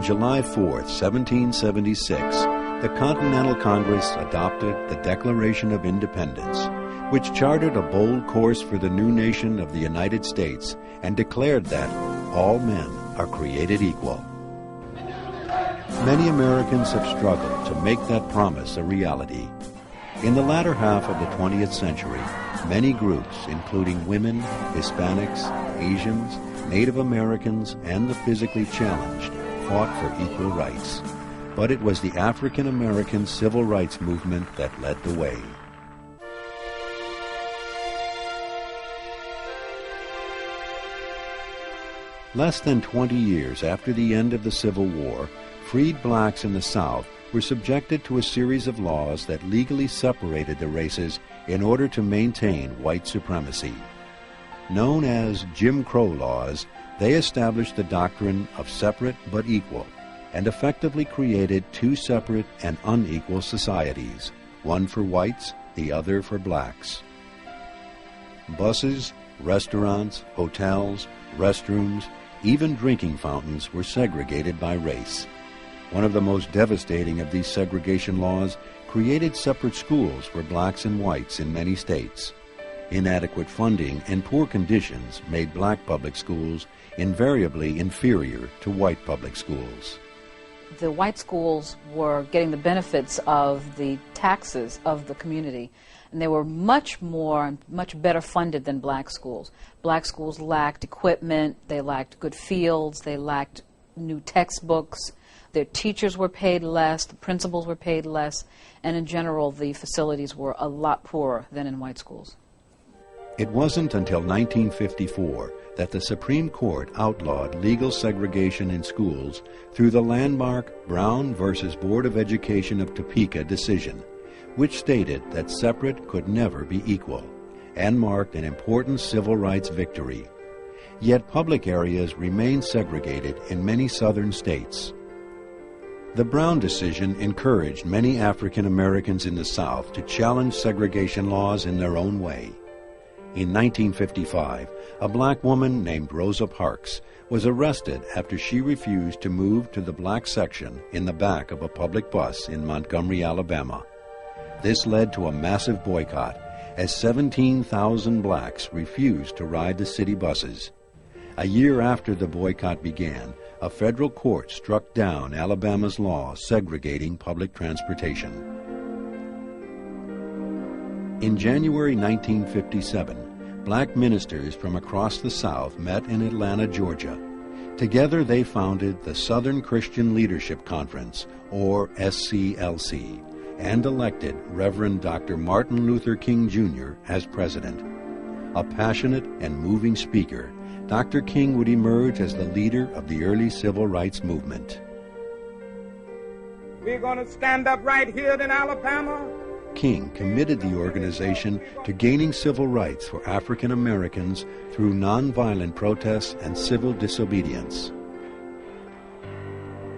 July 4th, 1776, the Continental Congress adopted the Declaration of Independence, which charted a bold course for the new nation of the United States and declared that all men are created equal. Many Americans have struggled to make that promise a reality. In the latter half of the 20th century, many groups, including women, Hispanics, Asians, Native Americans, and the physically challenged, fought for equal rights. But it was the African American civil rights movement that led the way. Less than 20 years after the end of the Civil War, freed blacks in the South were subjected to a series of laws that legally separated the races in order to maintain white supremacy. Known as Jim Crow laws, they established the doctrine of separate but equal and effectively created two separate and unequal societies, one for whites, the other for blacks. Buses, restaurants, hotels, restrooms, even drinking fountains were segregated by race. One of the most devastating of these segregation laws created separate schools for blacks and whites in many states. Inadequate funding and poor conditions made black public schools invariably inferior to white public schools. The white schools were getting the benefits of the taxes of the community, and they were much better funded than black schools. Black schools lacked equipment, they lacked good fields, they lacked new textbooks, their teachers were paid less, the principals were paid less, and in general the facilities were a lot poorer than in white schools. It wasn't until 1954 that the Supreme Court outlawed legal segregation in schools through the landmark Brown v. Board of Education of Topeka decision, which stated that separate could never be equal, and marked an important civil rights victory. Yet public areas remain segregated in many southern states. The Brown decision encouraged many African Americans in the South to challenge segregation laws in their own way. In 1955, a black woman named Rosa Parks was arrested after she refused to move to the black section in the back of a public bus in Montgomery, Alabama. This led to a massive boycott, as 17,000 blacks refused to ride the city buses. A year after the boycott began, a federal court struck down Alabama's law segregating public transportation. In January 1957, black ministers from across the South met in Atlanta, Georgia. Together they founded the Southern Christian Leadership Conference, or SCLC, and elected Reverend Dr. Martin Luther King Jr. as president. A passionate and moving speaker, Dr. King would emerge as the leader of the early civil rights movement. We're going to stand up right here in Alabama. King committed the organization to gaining civil rights for African Americans through nonviolent protests and civil disobedience.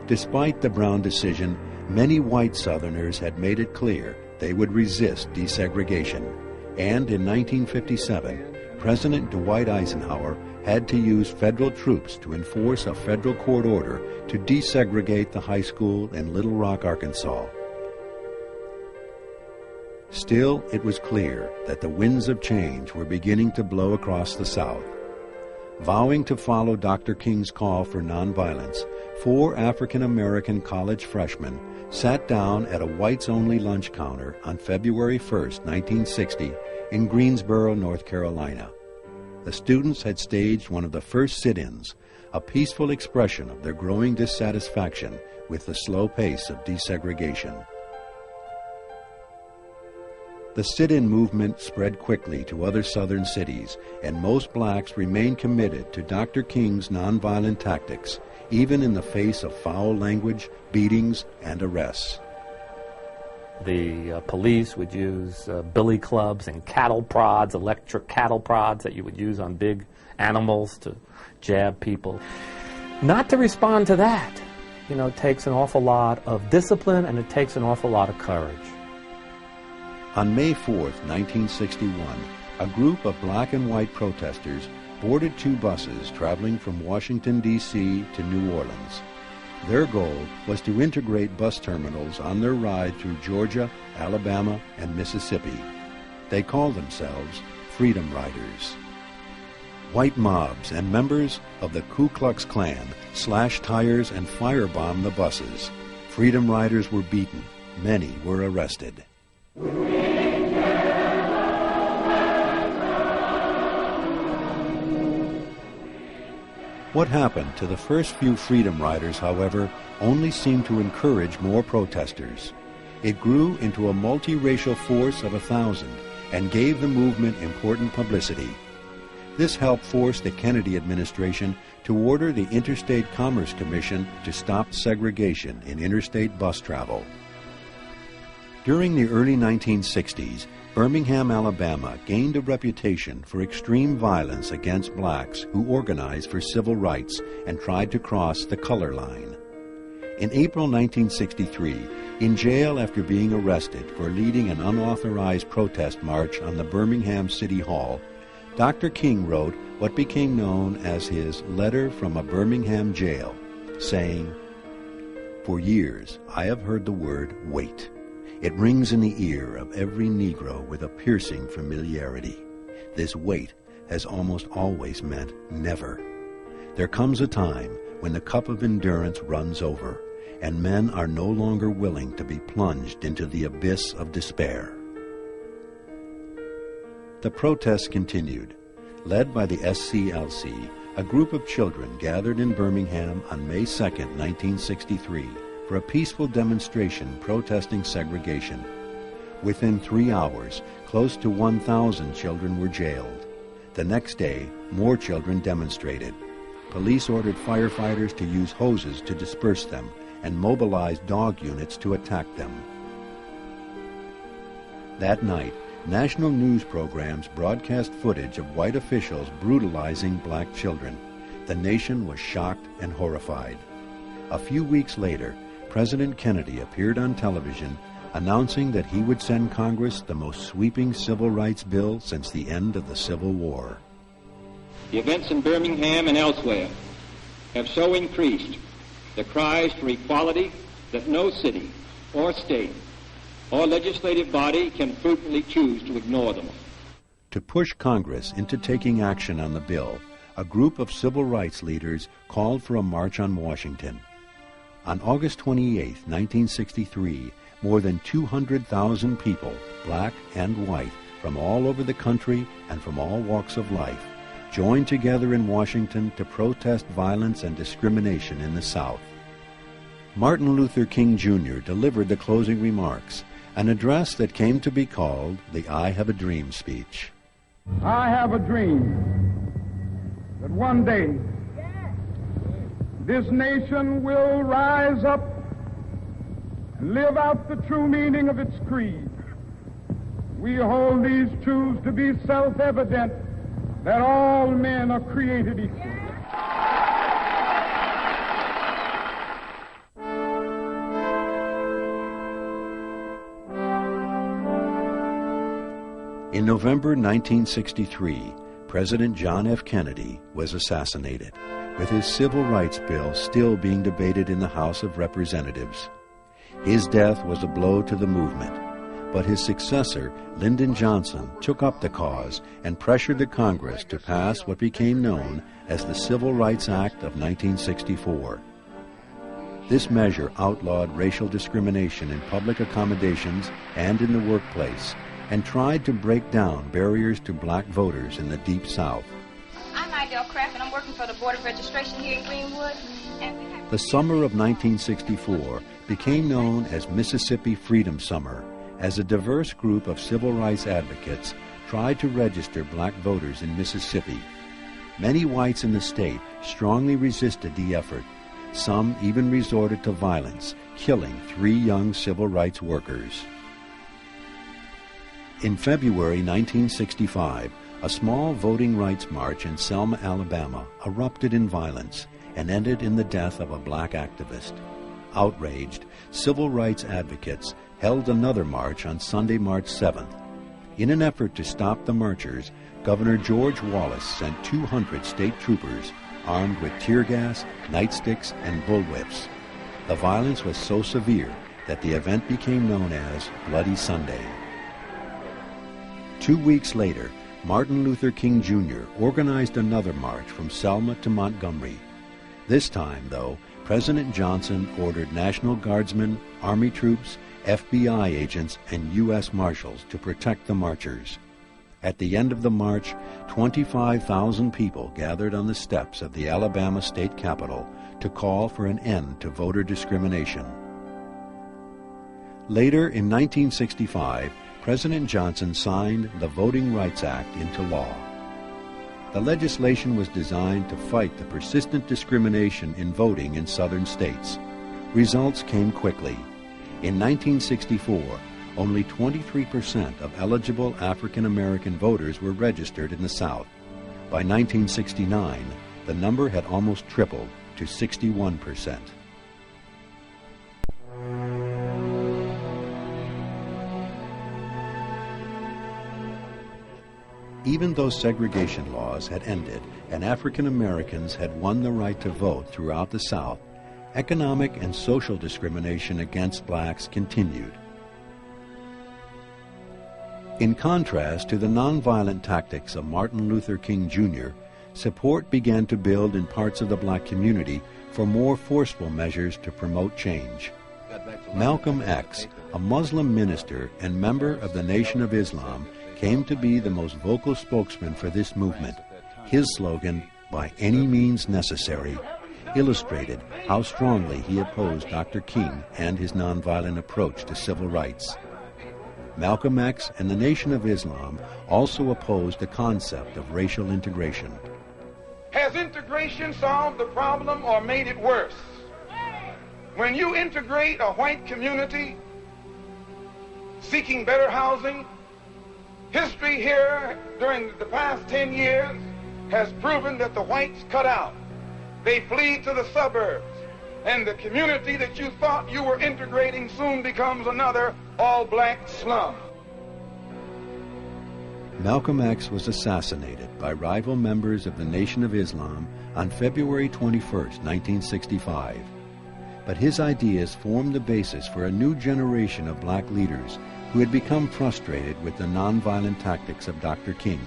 Despite the Brown decision, many white Southerners had made it clear they would resist desegregation, and in 1957, President Dwight Eisenhower had to use federal troops to enforce a federal court order to desegregate the high school in Little Rock, Arkansas. Still, it was clear that the winds of change were beginning to blow across the South. Vowing to follow Dr. King's call for nonviolence, 4 African-American college freshmen sat down at a whites-only lunch counter on February 1, 1960, in Greensboro, North Carolina. The students had staged one of the first sit-ins, a peaceful expression of their growing dissatisfaction with the slow pace of desegregation. The sit-in movement spread quickly to other southern cities, and most blacks remained committed to Dr. King's nonviolent tactics, even in the face of foul language, beatings, and arrests. The police would use billy clubs and cattle prods, electric cattle prods that you would use on big animals to jab people. Not to respond to that, takes an awful lot of discipline, and it takes an awful lot of courage. On May 4, 1961, a group of black and white protesters boarded 2 buses traveling from Washington, D.C. to New Orleans. Their goal was to integrate bus terminals on their ride through Georgia, Alabama, and Mississippi. They called themselves Freedom Riders. White mobs and members of the Ku Klux Klan slashed tires and firebombed the buses. Freedom Riders were beaten. Many were arrested. What happened to the first few Freedom Riders, however, only seemed to encourage more protesters. It grew into a multiracial force of 1,000 and gave the movement important publicity. This helped force the Kennedy administration to order the Interstate Commerce Commission to stop segregation in interstate bus travel. During the early 1960s, Birmingham, Alabama gained a reputation for extreme violence against blacks who organized for civil rights and tried to cross the color line. In April 1963, in jail after being arrested for leading an unauthorized protest march on the Birmingham City Hall, Dr. King wrote what became known as his Letter from a Birmingham Jail, saying, "For years I have heard the word wait. It rings in the ear of every Negro with a piercing familiarity. This wait has almost always meant never. There comes a time when the cup of endurance runs over, and men are no longer willing to be plunged into the abyss of despair." The protests continued. Led by the SCLC, a group of children gathered in Birmingham on May 2, 1963, for a peaceful demonstration protesting segregation. Within 3 hours, close to 1,000 children were jailed. The next day, more children demonstrated. Police ordered firefighters to use hoses to disperse them and mobilized dog units to attack them. That night, national news programs broadcast footage of white officials brutalizing black children. The nation was shocked and horrified. A few weeks later, President Kennedy appeared on television announcing that he would send Congress the most sweeping civil rights bill since the end of the Civil War. The events in Birmingham and elsewhere have so increased the cries for equality that no city or state or legislative body can prudently choose to ignore them. To push Congress into taking action on the bill, a group of civil rights leaders called for a march on Washington. On August 28, 1963, more than 200,000 people, black and white, from all over the country and from all walks of life, joined together in Washington to protest violence and discrimination in the South. Martin Luther King Jr. delivered the closing remarks, an address that came to be called the I Have a Dream speech. I have a dream that one day this nation will rise up and live out the true meaning of its creed. We hold these truths to be self-evident, that all men are created equal. In November 1963, President John F. Kennedy was assassinated, with his civil rights bill still being debated in the House of Representatives. His death was a blow to the movement, but his successor, Lyndon Johnson, took up the cause and pressured the Congress to pass what became known as the Civil Rights Act of 1964. This measure outlawed racial discrimination in public accommodations and in the workplace, and tried to break down barriers to black voters in the Deep South. I'm Idell Craft, and I'm working for the Board of Registration here in Greenwood. The summer of 1964 became known as Mississippi Freedom Summer, as a diverse group of civil rights advocates tried to register black voters in Mississippi. Many whites in the state strongly resisted the effort. Some even resorted to violence, killing 3 young civil rights workers. In February 1965, a small voting rights march in Selma, Alabama, erupted in violence and ended in the death of a black activist. Outraged, civil rights advocates held another march on Sunday, March 7th. In an effort to stop the marchers, Governor George Wallace sent 200 state troopers armed with tear gas, nightsticks, and bullwhips. The violence was so severe that the event became known as Bloody Sunday. 2 weeks later, Martin Luther King Jr. organized another march from Selma to Montgomery. This time, though, President Johnson ordered National Guardsmen, Army troops, FBI agents, and U.S. Marshals to protect the marchers. At the end of the march, 25,000 people gathered on the steps of the Alabama state capitol to call for an end to voter discrimination. Later, in 1965, President Johnson signed the Voting Rights Act into law. The legislation was designed to fight the persistent discrimination in voting in southern states. Results came quickly. In 1964, only 23% of eligible African American voters were registered in the South. By 1969, the number had almost tripled to 61%. Even though segregation laws had ended and African Americans had won the right to vote throughout the South, economic and social discrimination against blacks continued. In contrast to the nonviolent tactics of Martin Luther King Jr., support began to build in parts of the black community for more forceful measures to promote change. Malcolm X, a Muslim minister and member of the Nation of Islam, came to be the most vocal spokesman for this movement. His slogan, "By any means necessary," illustrated how strongly he opposed Dr. King and his nonviolent approach to civil rights. Malcolm X and the Nation of Islam also opposed the concept of racial integration. Has integration solved the problem or made it worse? When you integrate a white community seeking better housing, history here during the past 10 years has proven that the whites cut out. They flee to the suburbs, and the community that you thought you were integrating soon becomes another all-black slum. Malcolm X was assassinated by rival members of the Nation of Islam on February 21, 1965. But his ideas formed the basis for a new generation of black leaders who had become frustrated with the nonviolent tactics of Dr. King.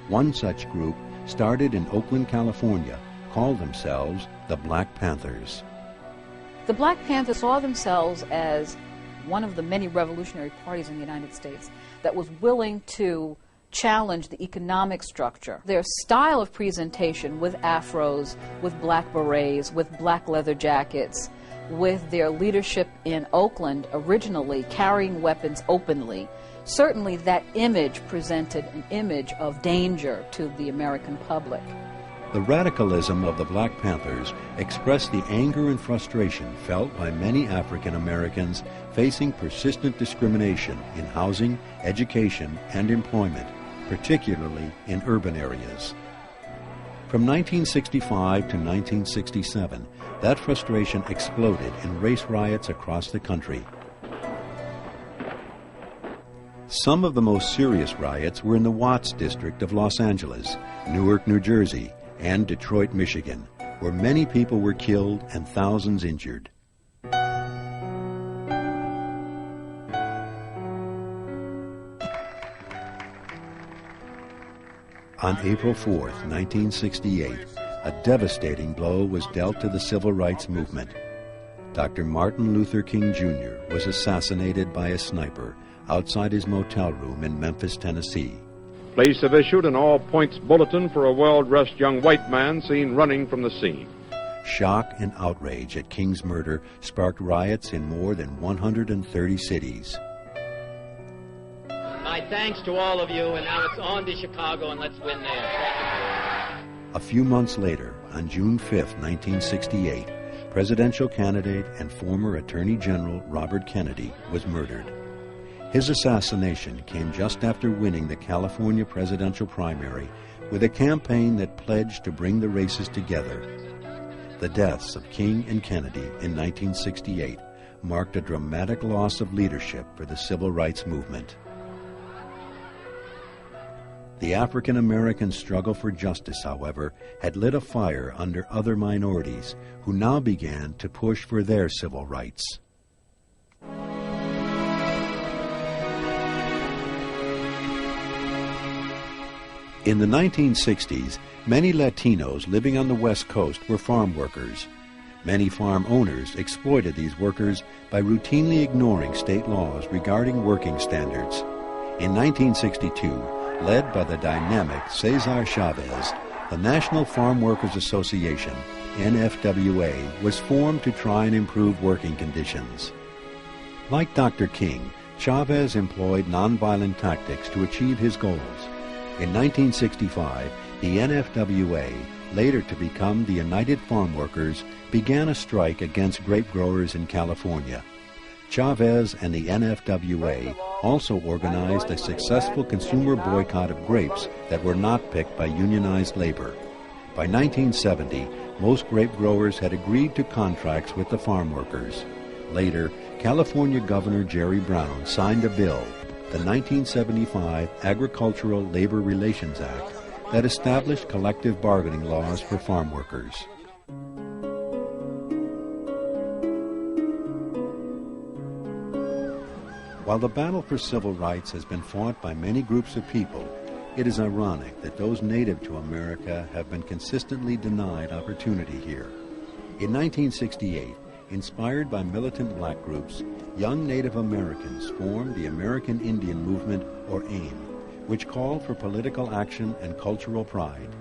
One such group, started in Oakland, California, called themselves the Black Panthers. The Black Panthers saw themselves as one of the many revolutionary parties in the United States that was willing to challenge the economic structure. Their style of presentation, with afros, with black berets, with black leather jackets, with their leadership in Oakland originally carrying weapons openly, certainly that image presented an image of danger to the American public. The radicalism of the Black Panthers expressed the anger and frustration felt by many African Americans facing persistent discrimination in housing, education, and employment, particularly in urban areas. From 1965 to 1967, that frustration exploded in race riots across the country. Some of the most serious riots were in the Watts district of Los Angeles, Newark, New Jersey, and Detroit, Michigan, where many people were killed and thousands injured. On April 4, 1968, a devastating blow was dealt to the civil rights movement. Dr. Martin Luther King Jr. was assassinated by a sniper outside his motel room in Memphis, Tennessee. Police have issued an all-points bulletin for a well-dressed young white man seen running from the scene. Shock and outrage at King's murder sparked riots in more than 130 cities. My thanks to all of you, and now it's on to Chicago, and let's win there. A few months later, on June 5, 1968, presidential candidate and former Attorney General Robert Kennedy was murdered. His assassination came just after winning the California presidential primary with a campaign that pledged to bring the races together. The deaths of King and Kennedy in 1968 marked a dramatic loss of leadership for the civil rights movement. The African American struggle for justice, however, had lit a fire under other minorities who now began to push for their civil rights. In the 1960s, many Latinos living on the West Coast were farm workers. Many farm owners exploited these workers by routinely ignoring state laws regarding working standards. In 1962, led by the dynamic Cesar Chavez, the National Farm Workers Association, NFWA, was formed to try and improve working conditions. Like Dr. King, Chavez employed nonviolent tactics to achieve his goals. In 1965, the NFWA, later to become the United Farm Workers, began a strike against grape growers in California. Chavez and the NFWA also organized a successful consumer boycott of grapes that were not picked by unionized labor. By 1970, most grape growers had agreed to contracts with the farm workers. Later, California Governor Jerry Brown signed a bill, the 1975 Agricultural Labor Relations Act, that established collective bargaining laws for farm workers. While the battle for civil rights has been fought by many groups of people, it is ironic that those native to America have been consistently denied opportunity here. In 1968, inspired by militant black groups, young Native Americans formed the American Indian Movement, or AIM, which called for political action and cultural pride.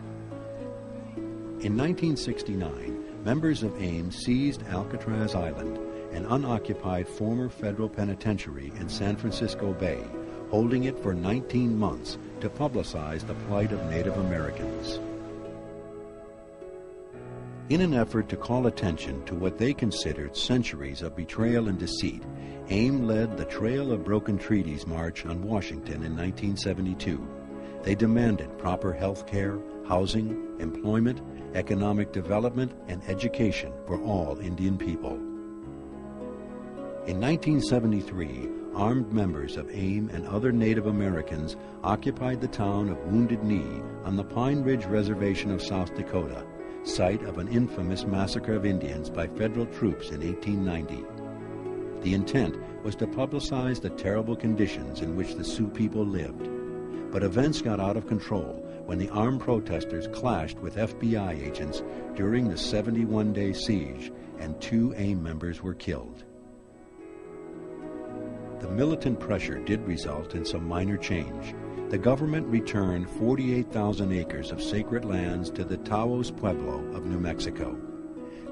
In 1969, members of AIM seized Alcatraz Island, an unoccupied former federal penitentiary in San Francisco Bay, holding it for 19 months to publicize the plight of Native Americans. In an effort to call attention to what they considered centuries of betrayal and deceit, AIM led the Trail of Broken Treaties March on Washington in 1972. They demanded proper health care, housing, employment, economic development, and education for all Indian people. In 1973, armed members of AIM and other Native Americans occupied the town of Wounded Knee on the Pine Ridge Reservation of South Dakota, site of an infamous massacre of Indians by federal troops in 1890. The intent was to publicize the terrible conditions in which the Sioux people lived. But events got out of control when the armed protesters clashed with FBI agents during the 71-day siege, and 2 AIM members were killed. The militant pressure did result in some minor change. The government returned 48,000 acres of sacred lands to the Taos Pueblo of New Mexico.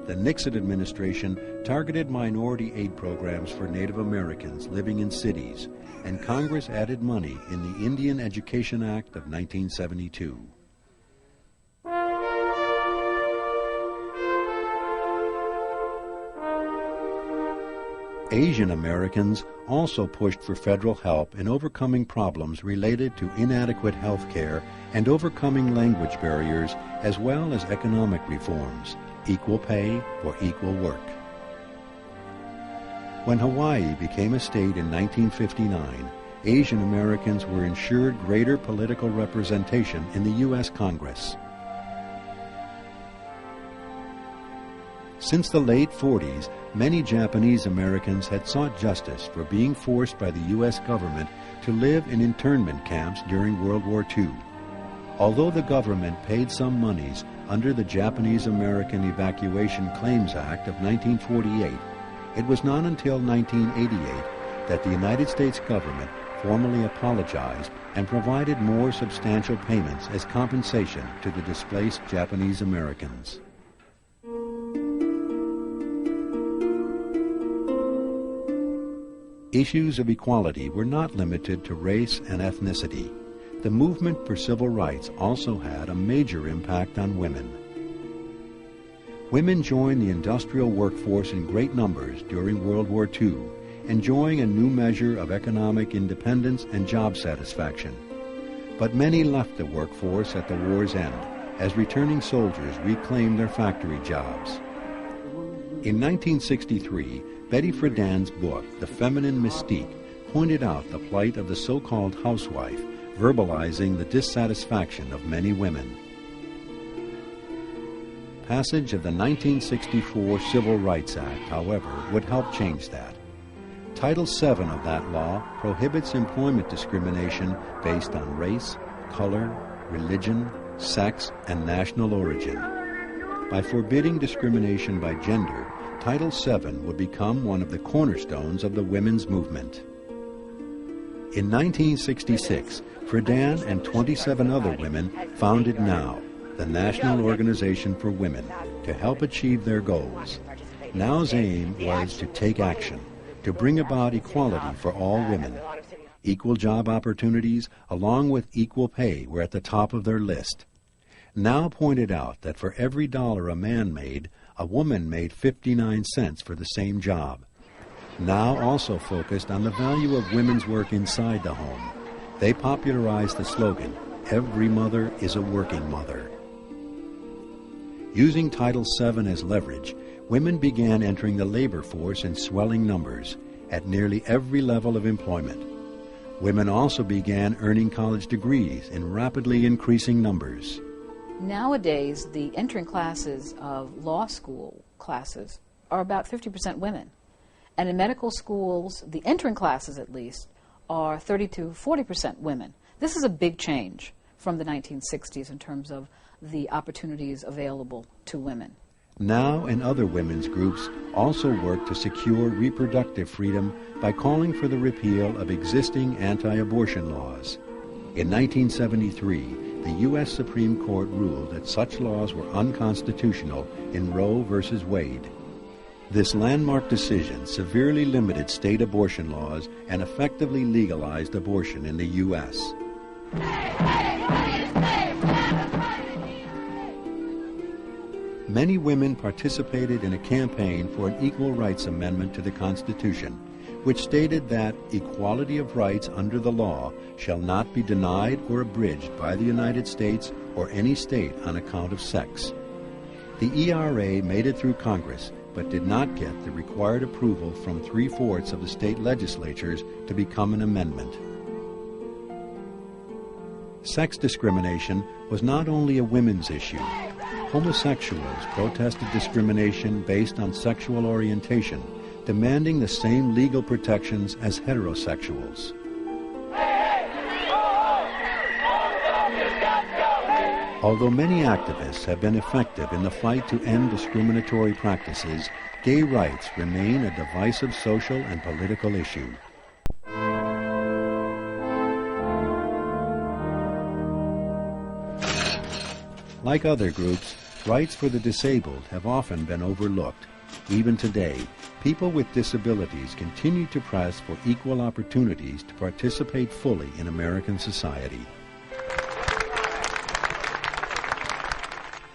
The Nixon administration targeted minority aid programs for Native Americans living in cities, and Congress added money in the Indian Education Act of 1972. Asian Americans also pushed for federal help in overcoming problems related to inadequate health care and overcoming language barriers, as well as economic reforms, equal pay for equal work. When Hawaii became a state in 1959, Asian Americans were ensured greater political representation in the U.S. Congress. Since the late 40s, many Japanese Americans had sought justice for being forced by the U.S. government to live in internment camps during World War II. Although the government paid some monies under the Japanese American Evacuation Claims Act of 1948, it was not until 1988 that the United States government formally apologized and provided more substantial payments as compensation to the displaced Japanese Americans. Issues of equality were not limited to race and ethnicity. The movement for civil rights also had a major impact on women. Women joined the industrial workforce in great numbers during World War II, enjoying a new measure of economic independence and job satisfaction. But many left the workforce at the war's end, as returning soldiers reclaimed their factory jobs. In 1963, Betty Friedan's book, The Feminine Mystique, pointed out the plight of the so-called housewife, verbalizing the dissatisfaction of many women. Passage of the 1964 Civil Rights Act, however, would help change that. Title VII of that law prohibits employment discrimination based on race, color, religion, sex, and national origin. By forbidding discrimination by gender, Title VII would become one of the cornerstones of the women's movement. In 1966, Friedan and 27 other women founded NOW, the National Organization for Women, to help achieve their goals. NOW's aim was to take action, to bring about equality for all women. Equal job opportunities, along with equal pay, were at the top of their list. NOW pointed out that for every dollar a man made, a woman made 59 cents for the same job. NOW also focused on the value of women's work inside the home. They popularized the slogan, "Every mother is a working mother." Using Title VII as leverage, women began entering the labor force in swelling numbers at nearly every level of employment. Women also began earning college degrees in rapidly increasing numbers. Nowadays, the entering classes of law school classes are about 50% women. And in medical schools, the entering classes at least, are 30 to 40% women. This is a big change from the 1960s in terms of the opportunities available to women. NOW and other women's groups also work to secure reproductive freedom by calling for the repeal of existing anti-abortion laws. In 1973, the U.S. Supreme Court ruled that such laws were unconstitutional in Roe v. Wade. This landmark decision severely limited state abortion laws and effectively legalized abortion in the U.S. Many women participated in a campaign for an equal rights amendment to the Constitution, which stated that equality of rights under the law shall not be denied or abridged by the United States or any state on account of sex. The ERA made it through Congress, but did not get the required approval from 3/4 of the state legislatures to become an amendment. Sex discrimination was not only a women's issue. Homosexuals protested discrimination based on sexual orientation, demanding the same legal protections as heterosexuals. Although many activists have been effective in the fight to end discriminatory practices, gay rights remain a divisive social and political issue. Like other groups, rights for the disabled have often been overlooked. Even today, people with disabilities continue to press for equal opportunities to participate fully in American society.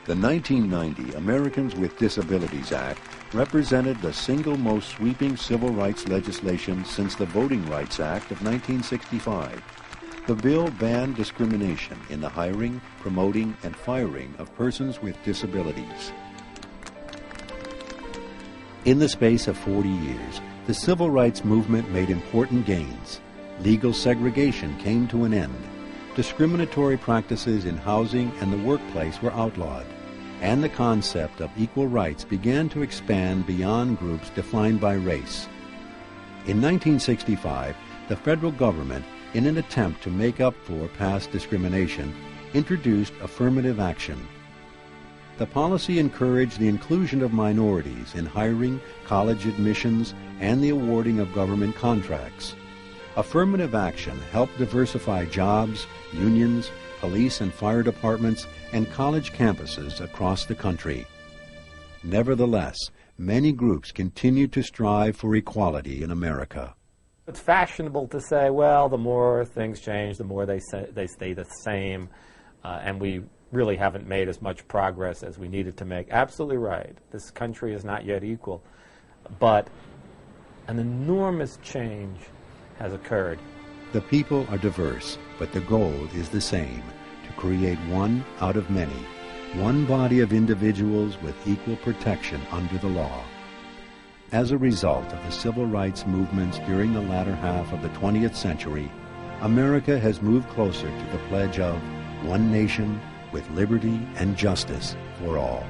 The 1990 Americans with Disabilities Act represented the single most sweeping civil rights legislation since the Voting Rights Act of 1965. The bill banned discrimination in the hiring, promoting, and firing of persons with disabilities. In the space of 40 years, the civil rights movement made important gains. Legal segregation came to an end. Discriminatory practices in housing and the workplace were outlawed, and the concept of equal rights began to expand beyond groups defined by race. In 1965, the federal government, in an attempt to make up for past discrimination, introduced affirmative action. The policy encouraged the inclusion of minorities in hiring, college admissions, and the awarding of government contracts. Affirmative action helped diversify jobs, unions, police and fire departments, and college campuses across the country. Nevertheless, many groups continue to strive for equality in America. It's fashionable to say, well, the more things change, the more they stay the same, and we really haven't made as much progress as we needed to make. Absolutely right. This country is not yet equal, but an enormous change has occurred. The people are diverse, but the goal is the same, to create one out of many, one body of individuals with equal protection under the law. As a result of the civil rights movements during the latter half of the 20th century, America has moved closer to the pledge of one nation with liberty and justice for all.